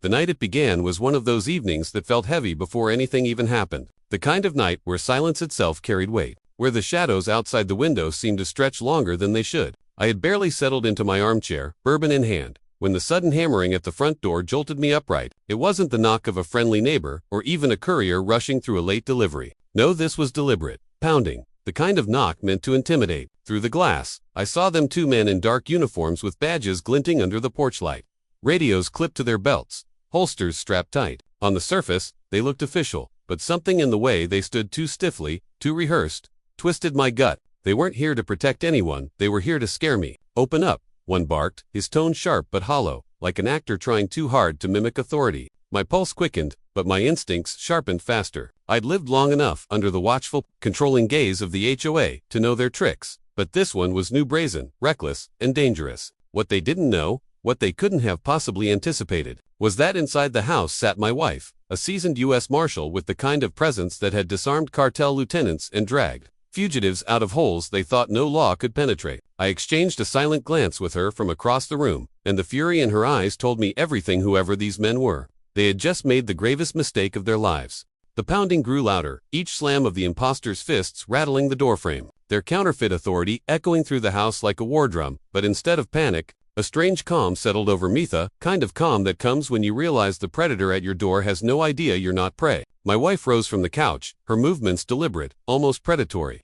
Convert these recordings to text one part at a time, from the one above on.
The night it began was one of those evenings that felt heavy before anything even happened. The kind of night where silence itself carried weight, where the shadows outside the window seemed to stretch longer than they should. I had barely settled into my armchair, bourbon in hand, when the sudden hammering at the front door jolted me upright. It wasn't the knock of a friendly neighbor, or even a courier rushing through a late delivery. No, this was deliberate, pounding, the kind of knock meant to intimidate. Through the glass, I saw them, two men in dark uniforms with badges glinting under the porch light. Radios clipped to their belts, holsters strapped tight. On the surface, they looked official, but something in the way they stood too stiffly, too rehearsed, twisted my gut. They weren't here to protect anyone, they were here to scare me. "Open up," one barked, his tone sharp but hollow, like an actor trying too hard to mimic authority. My pulse quickened, but my instincts sharpened faster. I'd lived long enough under the watchful, controlling gaze of the HOA to know their tricks, but this one was new, brazen, reckless, and dangerous. What they didn't know, what they couldn't have possibly anticipated, was that inside the house sat my wife, a seasoned U.S. Marshal with the kind of presence that had disarmed cartel lieutenants and dragged fugitives out of holes they thought no law could penetrate. I exchanged a silent glance with her from across the room, and the fury in her eyes told me everything. Whoever these men were, they had just made the gravest mistake of their lives. The pounding grew louder, each slam of the impostors' fists rattling the doorframe, their counterfeit authority echoing through the house like a war drum. But instead of panic, a strange calm settled over me, the kind of calm that comes when you realize the predator at your door has no idea you're not prey. My wife rose from the couch, her movements deliberate, almost predatory.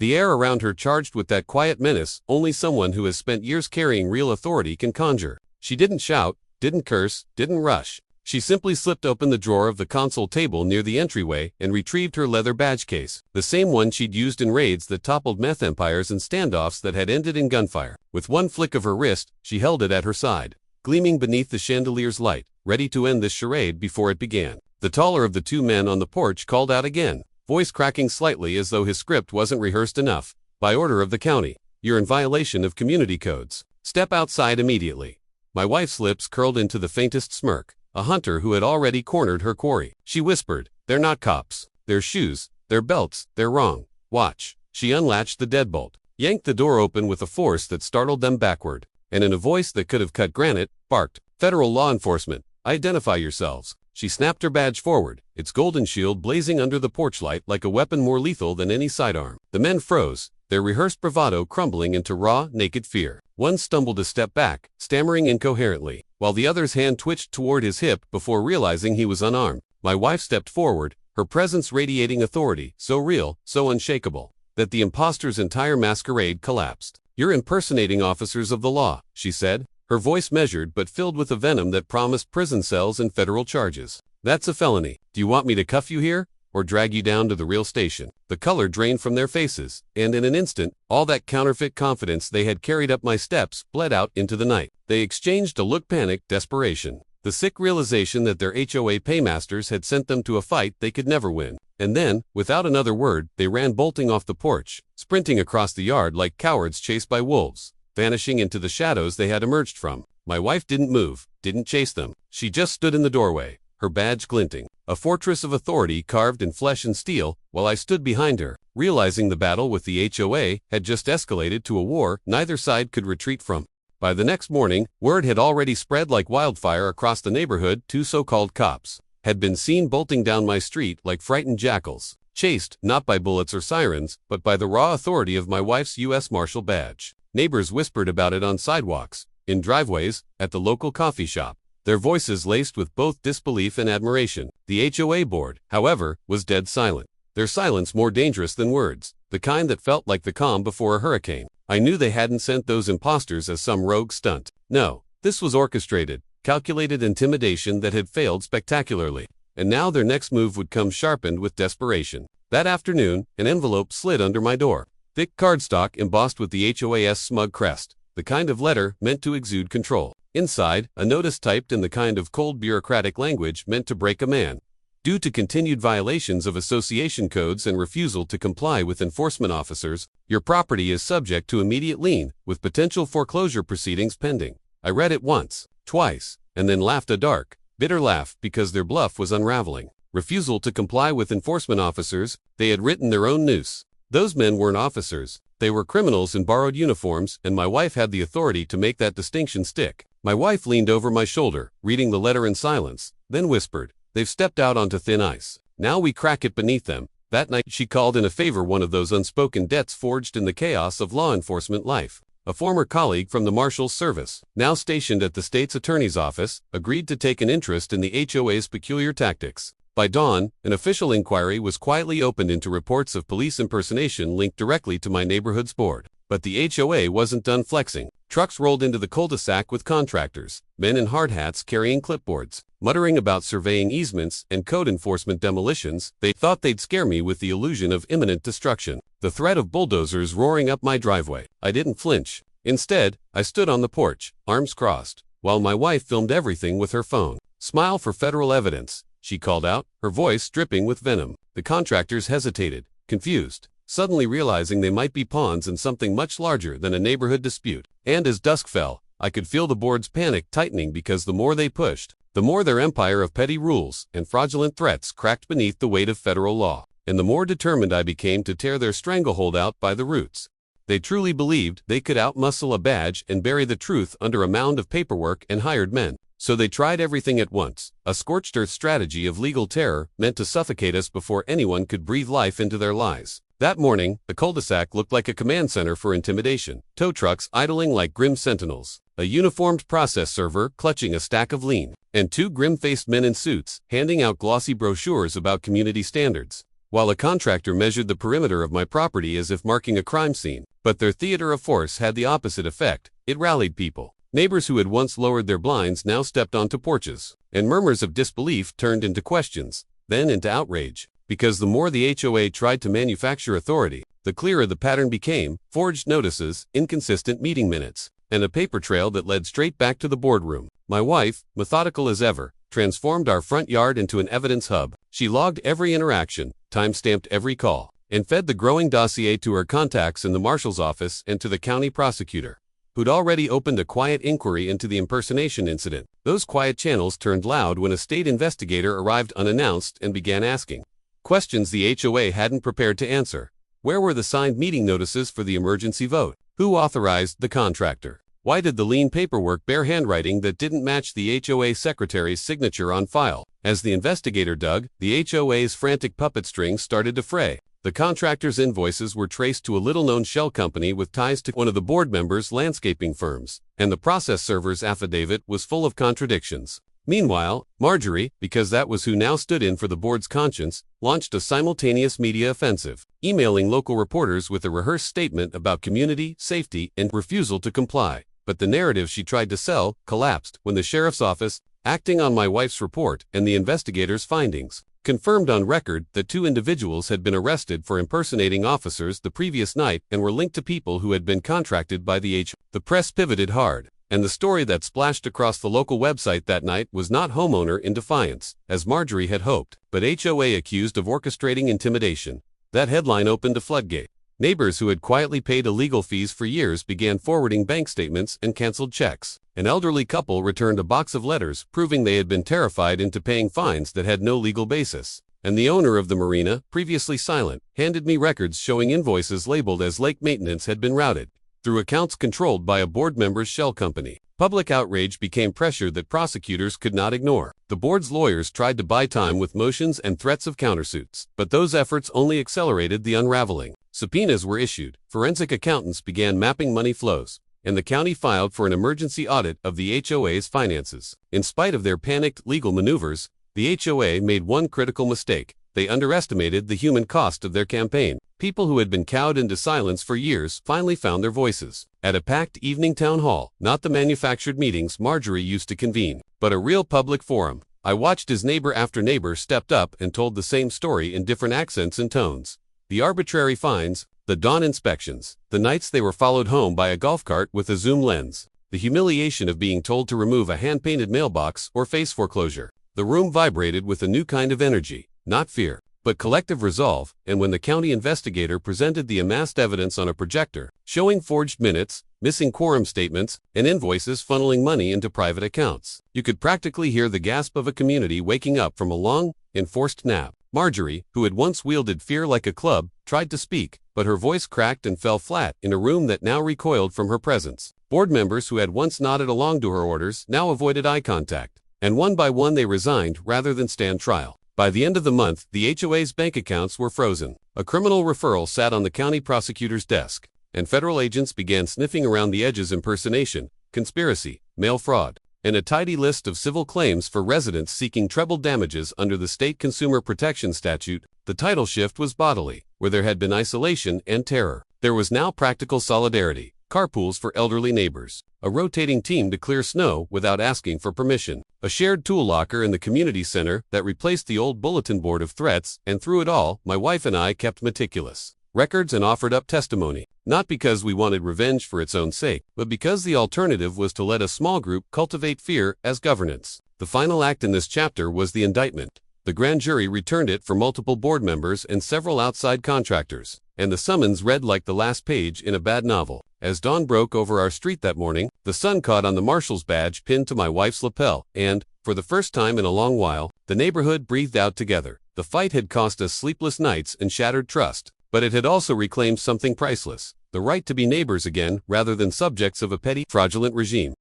The air around her charged with that quiet menace only someone who has spent years carrying real authority can conjure. She didn't shout, didn't curse, didn't rush. She simply slipped open the drawer of the console table near the entryway and retrieved her leather badge case, the same one she'd used in raids that toppled meth empires and standoffs that had ended in gunfire. With one flick of her wrist, she held it at her side, gleaming beneath the chandelier's light, ready to end this charade before it began. The taller of the two men on the porch called out again, voice cracking slightly as though his script wasn't rehearsed enough. "By order of the county, you're in violation of community codes. Step outside immediately." My wife's lips curled into the faintest smirk. A hunter who had already cornered her quarry. She whispered, "They're not cops. Their shoes, their belts, they're wrong. Watch." She unlatched the deadbolt, yanked the door open with a force that startled them backward, and in a voice that could have cut granite, barked, "Federal law enforcement, identify yourselves." She snapped her badge forward, its golden shield blazing under the porch light like a weapon more lethal than any sidearm. The men froze, their rehearsed bravado crumbling into raw, naked fear. One stumbled a step back, stammering incoherently, while the other's hand twitched toward his hip before realizing he was unarmed. My wife stepped forward, her presence radiating authority, so real, so unshakable, that the impostor's entire masquerade collapsed. "You're impersonating officers of the law," she said, her voice measured but filled with a venom that promised prison cells and federal charges. "That's a felony. Do you want me to cuff you here, or drag you down to the real station?" The color drained from their faces, and in an instant, all that counterfeit confidence they had carried up my steps bled out into the night. They exchanged a look, panic, desperation, the sick realization that their HOA paymasters had sent them to a fight they could never win. And then, without another word, they ran bolting off the porch, sprinting across the yard like cowards chased by wolves, vanishing into the shadows they had emerged from. My wife didn't move, didn't chase them. She just stood in the doorway, her badge glinting, a fortress of authority carved in flesh and steel, while I stood behind her, realizing the battle with the HOA had just escalated to a war neither side could retreat from. By the next morning, word had already spread like wildfire across the neighborhood. Two so-called cops had been seen bolting down my street like frightened jackals, chased not by bullets or sirens, but by the raw authority of my wife's U.S. Marshal badge. Neighbors whispered about it on sidewalks, in driveways, at the local coffee shop, their voices laced with both disbelief and admiration. The HOA board, however, was dead silent, their silence more dangerous than words, the kind that felt like the calm before a hurricane. I knew they hadn't sent those imposters as some rogue stunt. No, this was orchestrated, calculated intimidation that had failed spectacularly. And now their next move would come sharpened with desperation. That afternoon, an envelope slid under my door. Thick cardstock embossed with the HOA's smug crest, the kind of letter meant to exude control. Inside, a notice typed in the kind of cold bureaucratic language meant to break a man. Due to continued violations of association codes and refusal to comply with enforcement officers, your property is subject to immediate lien, with potential foreclosure proceedings pending. I read it once, twice, and then laughed a dark, bitter laugh because their bluff was unraveling. Refusal to comply with enforcement officers, they had written their own noose. Those men weren't officers, they were criminals in borrowed uniforms, and my wife had the authority to make that distinction stick. My wife leaned over my shoulder, reading the letter in silence, then whispered, "They've stepped out onto thin ice. Now we crack it beneath them." That night she called in a favor, one of those unspoken debts forged in the chaos of law enforcement life. A former colleague from the Marshal's service, now stationed at the state's attorney's office, agreed to take an interest in the HOA's peculiar tactics. By dawn, an official inquiry was quietly opened into reports of police impersonation linked directly to my neighborhood's board. But the HOA wasn't done flexing. Trucks rolled into the cul-de-sac with contractors, men in hard hats carrying clipboards, muttering about surveying easements and code enforcement demolitions. They thought they'd scare me with the illusion of imminent destruction, the threat of bulldozers roaring up my driveway. I didn't flinch. Instead, I stood on the porch, arms crossed, while my wife filmed everything with her phone. "Smile for federal evidence," she called out, her voice dripping with venom. The contractors hesitated, confused, suddenly realizing they might be pawns in something much larger than a neighborhood dispute. And as dusk fell, I could feel the board's panic tightening, because the more they pushed, the more their empire of petty rules and fraudulent threats cracked beneath the weight of federal law, and the more determined I became to tear their stranglehold out by the roots. They truly believed they could outmuscle a badge and bury the truth under a mound of paperwork and hired men. So they tried everything at once, a scorched earth strategy of legal terror meant to suffocate us before anyone could breathe life into their lies. That morning, the cul-de-sac looked like a command center for intimidation. Tow trucks idling like grim sentinels, a uniformed process server clutching a stack of lien, and two grim-faced men in suits handing out glossy brochures about community standards, while a contractor measured the perimeter of my property as if marking a crime scene. But their theater of force had the opposite effect. It rallied people. Neighbors who had once lowered their blinds now stepped onto porches, and murmurs of disbelief turned into questions, then into outrage. Because the more the HOA tried to manufacture authority, the clearer the pattern became: forged notices, inconsistent meeting minutes, and a paper trail that led straight back to the boardroom. My wife, methodical as ever, transformed our front yard into an evidence hub. She logged every interaction, time-stamped every call, and fed the growing dossier to her contacts in the Marshal's office and to the county prosecutor, who'd already opened a quiet inquiry into the impersonation incident. Those quiet channels turned loud when a state investigator arrived unannounced and began asking questions the HOA hadn't prepared to answer. Where were the signed meeting notices for the emergency vote? Who authorized the contractor? Why did the lien paperwork bear handwriting that didn't match the HOA secretary's signature on file? As the investigator dug, the HOA's frantic puppet strings started to fray. The contractor's invoices were traced to a little-known shell company with ties to one of the board members' landscaping firms, and the process server's affidavit was full of contradictions. Meanwhile, Marjorie, because that was who now stood in for the board's conscience, launched a simultaneous media offensive, emailing local reporters with a rehearsed statement about community, safety, and refusal to comply. But the narrative she tried to sell collapsed when the sheriff's office, acting on my wife's report and the investigator's findings, confirmed on record that two individuals had been arrested for impersonating officers the previous night and were linked to people who had been contracted by the HOA. The press pivoted hard, and the story that splashed across the local website that night was not homeowner in defiance, as Marjorie had hoped, but HOA accused of orchestrating intimidation. That headline opened a floodgate. Neighbors who had quietly paid illegal fees for years began forwarding bank statements and canceled checks. An elderly couple returned a box of letters proving they had been terrified into paying fines that had no legal basis. And the owner of the marina, previously silent, handed me records showing invoices labeled as lake maintenance had been routed through accounts controlled by a board member's shell company. Public outrage became pressure that prosecutors could not ignore. The board's lawyers tried to buy time with motions and threats of countersuits, but those efforts only accelerated the unraveling. Subpoenas were issued, forensic accountants began mapping money flows, and the county filed for an emergency audit of the HOA's finances. In spite of their panicked legal maneuvers, the HOA made one critical mistake. They underestimated the human cost of their campaign. People who had been cowed into silence for years finally found their voices. At a packed evening town hall, not the manufactured meetings Marjorie used to convene, but a real public forum, I watched as neighbor after neighbor stepped up and told the same story in different accents and tones. The arbitrary fines, the dawn inspections, the nights they were followed home by a golf cart with a zoom lens, the humiliation of being told to remove a hand-painted mailbox or face foreclosure. The room vibrated with a new kind of energy, not fear, but collective resolve, and when the county investigator presented the amassed evidence on a projector, showing forged minutes, missing quorum statements, and invoices funneling money into private accounts, you could practically hear the gasp of a community waking up from a long, enforced nap. Marjorie, who had once wielded fear like a club, tried to speak, but her voice cracked and fell flat in a room that now recoiled from her presence. Board members who had once nodded along to her orders now avoided eye contact, and one by one they resigned rather than stand trial. By the end of the month, the HOA's bank accounts were frozen. A criminal referral sat on the county prosecutor's desk, and federal agents began sniffing around the edges: impersonation, conspiracy, mail fraud, and a tidy list of civil claims for residents seeking treble damages under the state consumer protection statute. The title shift was bodily. Where there had been isolation and terror, there was now practical solidarity. Carpools for elderly neighbors, a rotating team to clear snow without asking for permission, a shared tool locker in the community center that replaced the old bulletin board of threats, and through it all, my wife and I kept meticulous records and offered up testimony, not because we wanted revenge for its own sake, but because the alternative was to let a small group cultivate fear as governance. The final act in this chapter was the indictment. The grand jury returned it for multiple board members and several outside contractors, and the summons read like the last page in a bad novel. As dawn broke over our street that morning, the sun caught on the Marshal's badge pinned to my wife's lapel, and, for the first time in a long while, the neighborhood breathed out together. The fight had cost us sleepless nights and shattered trust, but it had also reclaimed something priceless: the right to be neighbors again rather than subjects of a petty, fraudulent regime.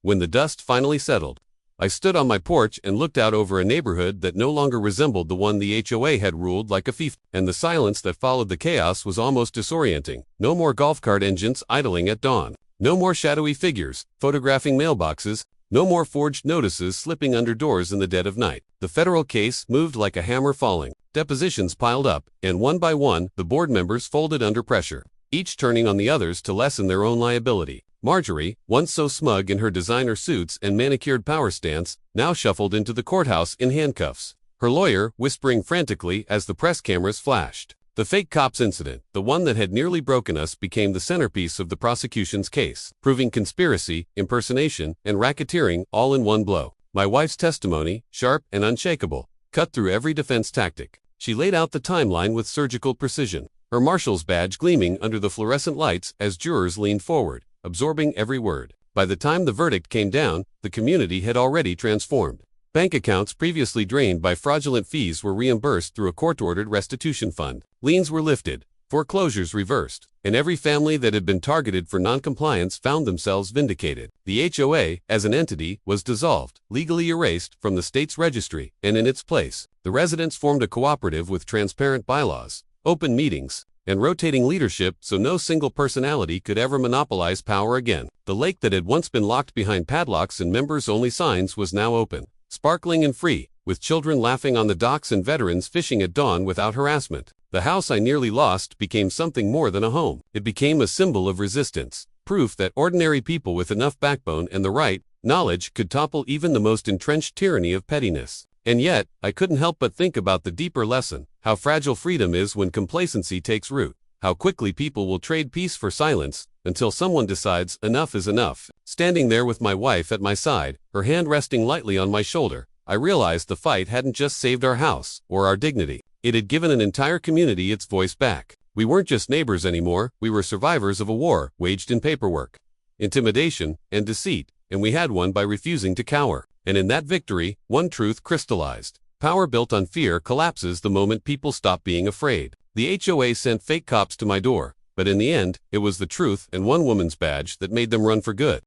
When the dust finally settled, I stood on my porch and looked out over a neighborhood that no longer resembled the one the HOA had ruled like a fief, and the silence that followed the chaos was almost disorienting. No more golf cart engines idling at dawn. No more shadowy figures photographing mailboxes. No more forged notices slipping under doors in the dead of night. The federal case moved like a hammer falling. Depositions piled up, and one by one, the board members folded under pressure, each turning on the others to lessen their own liability. Marjorie, once so smug in her designer suits and manicured power stance, now shuffled into the courthouse in handcuffs, her lawyer whispering frantically as the press cameras flashed. The fake cops incident, the one that had nearly broken us, became the centerpiece of the prosecution's case, proving conspiracy, impersonation, and racketeering all in one blow. My wife's testimony, sharp and unshakable, cut through every defense tactic. She laid out the timeline with surgical precision, her Marshal's badge gleaming under the fluorescent lights as jurors leaned forward, absorbing every word. By the time the verdict came down, the community had already transformed. Bank accounts previously drained by fraudulent fees were reimbursed through a court-ordered restitution fund. Liens were lifted, foreclosures reversed, and every family that had been targeted for noncompliance found themselves vindicated. The HOA, as an entity, was dissolved, legally erased from the state's registry, and in its place, the residents formed a cooperative with transparent bylaws, open meetings, and rotating leadership so no single personality could ever monopolize power again. The lake that had once been locked behind padlocks and members-only signs was now open, sparkling and free, with children laughing on the docks and veterans fishing at dawn without harassment. The house I nearly lost became something more than a home. It became a symbol of resistance, proof that ordinary people with enough backbone and the right knowledge could topple even the most entrenched tyranny of pettiness. And yet, I couldn't help but think about the deeper lesson: how fragile freedom is when complacency takes root, how quickly people will trade peace for silence until someone decides enough is enough. Standing there with my wife at my side, her hand resting lightly on my shoulder, I realized the fight hadn't just saved our house or our dignity. It had given an entire community its voice back. We weren't just neighbors anymore, we were survivors of a war waged in paperwork, intimidation, and deceit, and we had won by refusing to cower. And in that victory, one truth crystallized: power built on fear collapses the moment people stop being afraid. The HOA sent fake cops to my door, but in the end, it was the truth and one woman's badge that made them run for good.